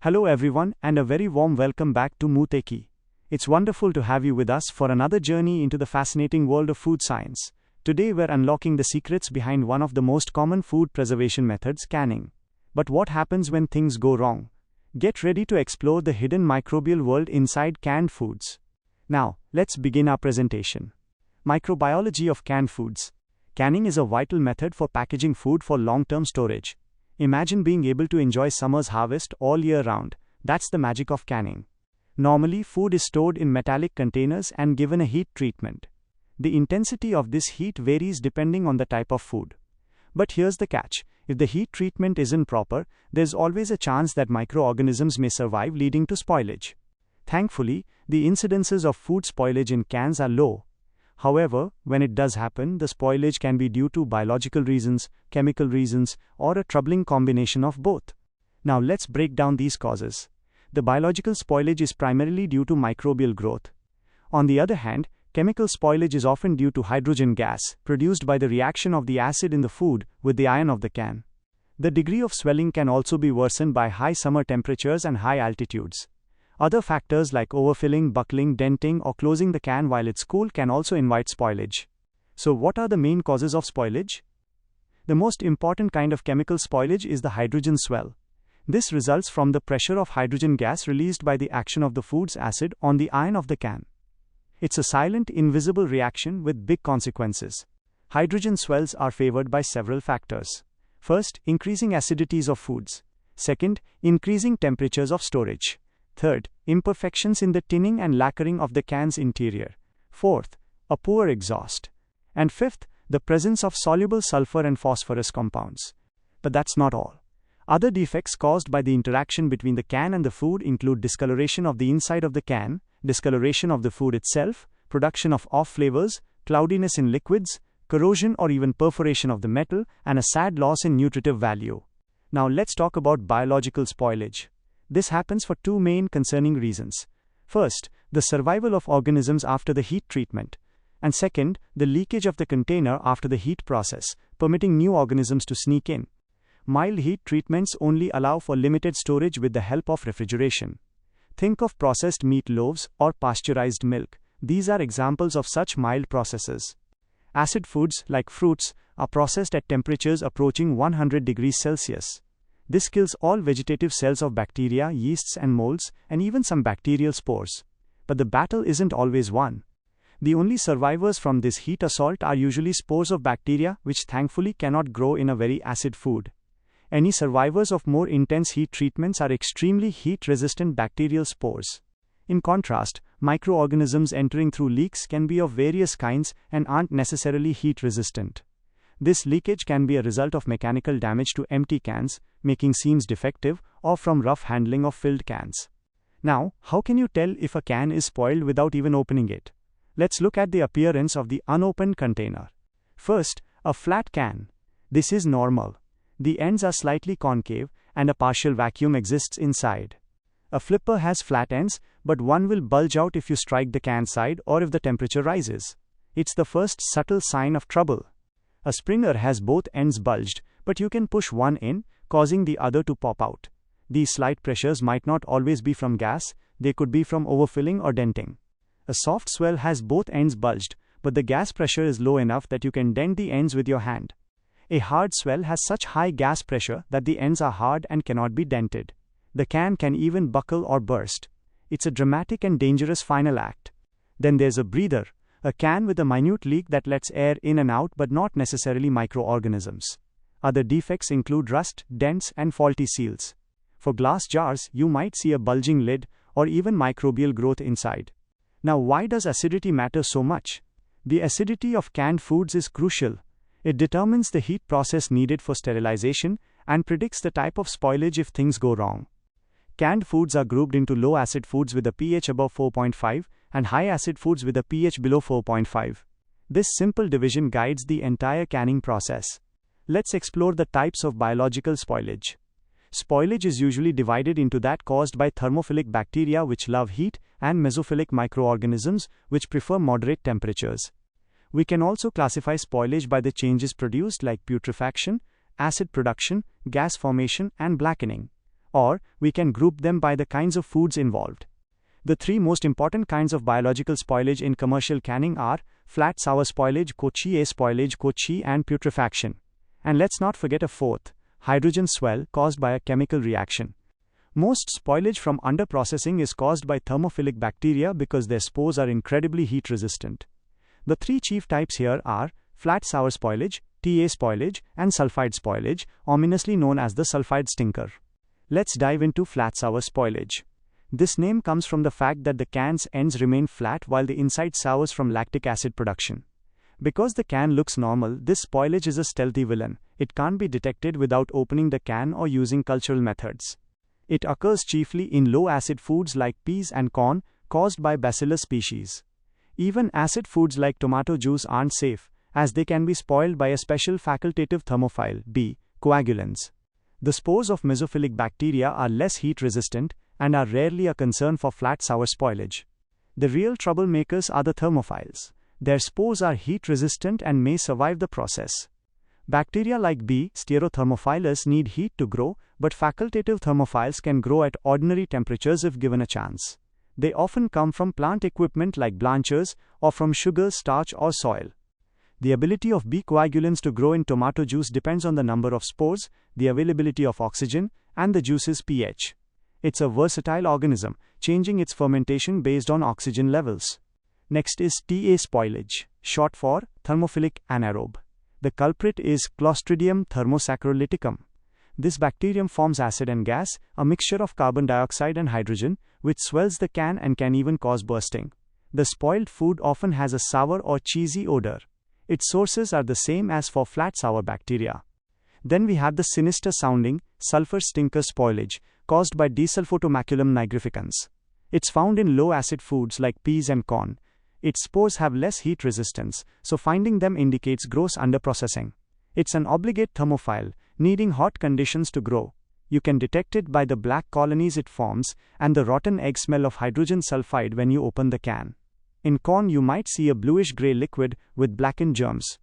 Hello everyone and a very warm welcome back to Mootechie. It's wonderful to have you with us for another journey into the fascinating world of food science. Today we're unlocking the secrets behind one of the most common food preservation methods, canning. But what happens when things go wrong? Get ready to explore the hidden microbial world inside canned foods. Now, let's begin our presentation. Microbiology of canned foods. Canning is a vital method for packaging food for long-term storage. Imagine being able to enjoy summer's harvest all year round. That's the magic of canning. Normally, food is stored in metallic containers and given a heat treatment. The intensity of this heat varies depending on the type of food. But here's the catch. If the heat treatment isn't proper, there's always a chance that microorganisms may survive, leading to spoilage. Thankfully, the incidences of food spoilage in cans are low. However, when it does happen, the spoilage can be due to biological reasons, chemical reasons, or a troubling combination of both. Now let's break down these causes. The biological spoilage is primarily due to microbial growth. On the other hand, chemical spoilage is often due to hydrogen gas, produced by the reaction of the acid in the food with the iron of the can. The degree of swelling can also be worsened by high summer temperatures and high altitudes. Other factors like overfilling, buckling, denting, or closing the can while it's cool can also invite spoilage. So what are the main causes of spoilage? The most important kind of chemical spoilage is the hydrogen swell. This results from the pressure of hydrogen gas released by the action of the food's acid on the iron of the can. It's a silent, invisible reaction with big consequences. Hydrogen swells are favored by several factors. First, increasing acidities of foods. Second, increasing temperatures of storage. Third, imperfections in the tinning and lacquering of the can's interior. Fourth, a poor exhaust. And fifth, the presence of soluble sulfur and phosphorus compounds. But that's not all. Other defects caused by the interaction between the can and the food include discoloration of the inside of the can, discoloration of the food itself, production of off flavors, cloudiness in liquids, corrosion or even perforation of the metal, and a sad loss in nutritive value. Now let's talk about biological spoilage. This happens for two main concerning reasons. First, the survival of organisms after the heat treatment. And second, the leakage of the container after the heat process, permitting new organisms to sneak in. Mild heat treatments only allow for limited storage with the help of refrigeration. Think of processed meat loaves or pasteurized milk. These are examples of such mild processes. Acid foods, like fruits, are processed at temperatures approaching 100 degrees Celsius. This kills all vegetative cells of bacteria, yeasts and molds, and even some bacterial spores. But the battle isn't always won. The only survivors from this heat assault are usually spores of bacteria, which thankfully cannot grow in a very acid food. Any survivors of more intense heat treatments are extremely heat-resistant bacterial spores. In contrast, microorganisms entering through leaks can be of various kinds and aren't necessarily heat-resistant. This leakage can be a result of mechanical damage to empty cans, making seams defective, or from rough handling of filled cans. Now, how can you tell if a can is spoiled without even opening it? Let's look at the appearance of the unopened container. First, a flat can. This is normal. The ends are slightly concave, and a partial vacuum exists inside. A flipper has flat ends, but one will bulge out if you strike the can side or if the temperature rises. It's the first subtle sign of trouble. A Springer has both ends bulged, but you can push one in, causing the other to pop out. These slight pressures might not always be from gas, they could be from overfilling or denting. A soft swell has both ends bulged, but the gas pressure is low enough that you can dent the ends with your hand. A hard swell has such high gas pressure that the ends are hard and cannot be dented. The can even buckle or burst. It's a dramatic and dangerous final act. Then there's a breather. A can with a minute leak that lets air in and out but not necessarily microorganisms. Other defects include rust, dents, and faulty seals. For glass jars, you might see a bulging lid or even microbial growth inside. Now, why does acidity matter so much? The acidity of canned foods is crucial. It determines the heat process needed for sterilization and predicts the type of spoilage if things go wrong. Canned foods are grouped into low-acid foods with a pH above 4.5 and high-acid foods with a pH below 4.5. This simple division guides the entire canning process. Let's explore the types of biological spoilage. Spoilage is usually divided into that caused by thermophilic bacteria, which love heat, and mesophilic microorganisms, which prefer moderate temperatures. We can also classify spoilage by the changes produced like putrefaction, acid production, gas formation, and blackening. Or, we can group them by the kinds of foods involved. The three most important kinds of biological spoilage in commercial canning are flat sour spoilage, spoilage, and putrefaction. And let's not forget a fourth, hydrogen swell, caused by a chemical reaction. Most spoilage from underprocessing is caused by thermophilic bacteria because their spores are incredibly heat resistant. The three chief types here are flat sour spoilage, spoilage, and sulfide spoilage, ominously known as the sulfide stinker. Let's dive into flat sour spoilage. This name comes from the fact that the can's ends remain flat while the inside sours from lactic acid production. Because the can looks normal, this spoilage is a stealthy villain. It can't be detected without opening the can or using cultural methods. It occurs chiefly in low-acid foods like peas and corn, caused by Bacillus species. Even acid foods like tomato juice aren't safe, as they can be spoiled by a special facultative thermophile, B, coagulans. The spores of mesophilic bacteria are less heat-resistant and are rarely a concern for flat sour spoilage. The real troublemakers are the thermophiles. Their spores are heat-resistant and may survive the process. Bacteria like B. Stereothermophilus need heat to grow, but facultative thermophiles can grow at ordinary temperatures if given a chance. They often come from plant equipment like blanchers, or from sugar, starch, or soil. The ability of B. coagulans to grow in tomato juice depends on the number of spores, the availability of oxygen, and the juice's pH. It's a versatile organism, changing its fermentation based on oxygen levels. Next is TA spoilage, short for thermophilic anaerobe. The culprit is Clostridium thermosaccharolyticum. This bacterium forms acid and gas, a mixture of carbon dioxide and hydrogen, which swells the can and can even cause bursting. The spoiled food often has a sour or cheesy odor. Its sources are the same as for flat sour bacteria. Then we have the sinister-sounding sulfur stinker spoilage, caused by Desulfotomaculum nigrificans. It's found in low-acid foods like peas and corn. Its spores have less heat resistance, so finding them indicates gross underprocessing. It's an obligate thermophile, needing hot conditions to grow. You can detect it by the black colonies it forms and the rotten egg smell of hydrogen sulfide when you open the can. In corn you might see a bluish-gray liquid with blackened germs.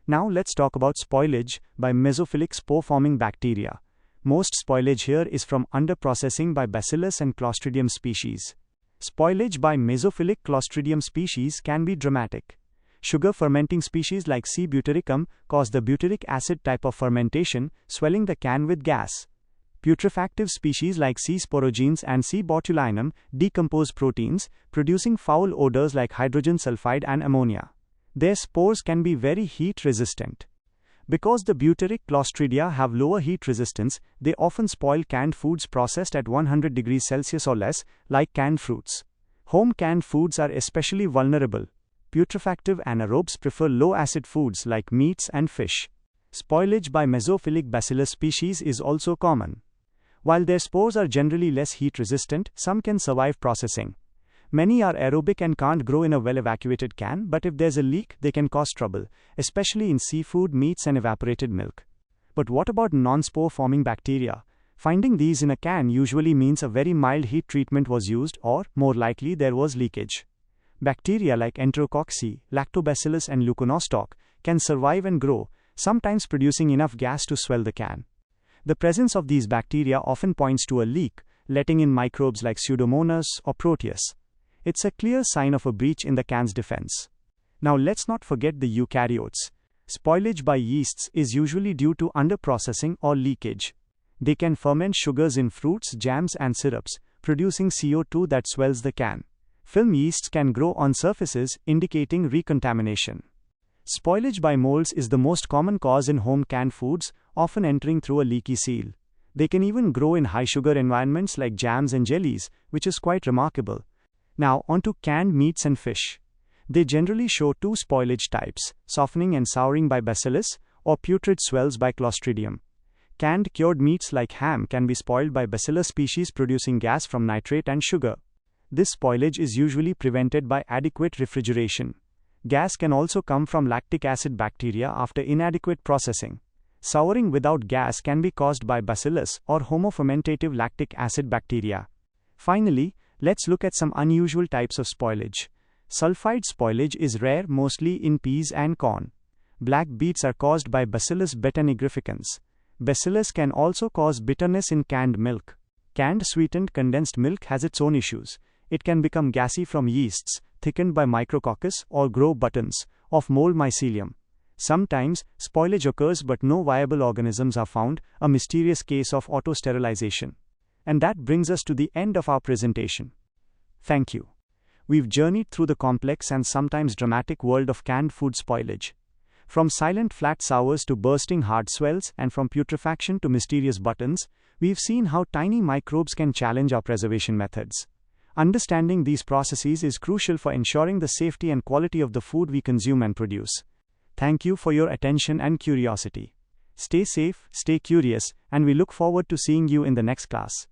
Now let's talk about spoilage by mesophilic spore-forming bacteria. Most spoilage here is from underprocessing by Bacillus and Clostridium species. Spoilage by mesophilic Clostridium species can be dramatic. Sugar-fermenting species like C. butyricum cause the butyric acid type of fermentation, swelling the can with gas. Putrefactive species like C. sporogenes and C. botulinum decompose proteins, producing foul odors like hydrogen sulfide and ammonia. Their spores can be very heat-resistant. Because the butyric Clostridia have lower heat resistance, they often spoil canned foods processed at 100 degrees Celsius or less, like canned fruits. Home canned foods are especially vulnerable. Putrefactive anaerobes prefer low-acid foods like meats and fish. Spoilage by mesophilic Bacillus species is also common. While their spores are generally less heat-resistant, some can survive processing. Many are aerobic and can't grow in a well-evacuated can, but if there's a leak, they can cause trouble, especially in seafood, meats, and evaporated milk. But what about non-spore-forming bacteria? Finding these in a can usually means a very mild heat treatment was used, or, more likely, there was leakage. Bacteria like Enterococci, Lactobacillus, and Leuconostoc can survive and grow, sometimes producing enough gas to swell the can. The presence of these bacteria often points to a leak, letting in microbes like Pseudomonas or Proteus. It's a clear sign of a breach in the can's defense. Now let's not forget the eukaryotes. Spoilage by yeasts is usually due to underprocessing or leakage. They can ferment sugars in fruits, jams, and syrups, producing CO2 that swells the can. Film yeasts can grow on surfaces, indicating recontamination. Spoilage by molds is the most common cause in home canned foods, often entering through a leaky seal. They can even grow in high-sugar environments like jams and jellies, which is quite remarkable. Now, onto canned meats and fish. They generally show two spoilage types, softening and souring by Bacillus, or putrid swells by Clostridium. Canned cured meats like ham can be spoiled by Bacillus species producing gas from nitrate and sugar. This spoilage is usually prevented by adequate refrigeration. Gas can also come from lactic acid bacteria after inadequate processing. Souring without gas can be caused by Bacillus or homofermentative lactic acid bacteria. Finally, let's look at some unusual types of spoilage. Sulfide spoilage is rare, mostly in peas and corn. Black beets are caused by Bacillus beta nigrificans. Bacillus can also cause bitterness in canned milk. Canned sweetened condensed milk has its own issues. It can become gassy from yeasts, thickened by micrococcus, or grow buttons of mold mycelium. Sometimes, spoilage occurs but no viable organisms are found, a mysterious case of auto-sterilization. And that brings us to the end of our presentation. Thank you. We've journeyed through the complex and sometimes dramatic world of canned food spoilage. From silent flat sours to bursting hard swells, and from putrefaction to mysterious buttons, we've seen how tiny microbes can challenge our preservation methods. Understanding these processes is crucial for ensuring the safety and quality of the food we consume and produce. Thank you for your attention and curiosity. Stay safe, stay curious, and we look forward to seeing you in the next class.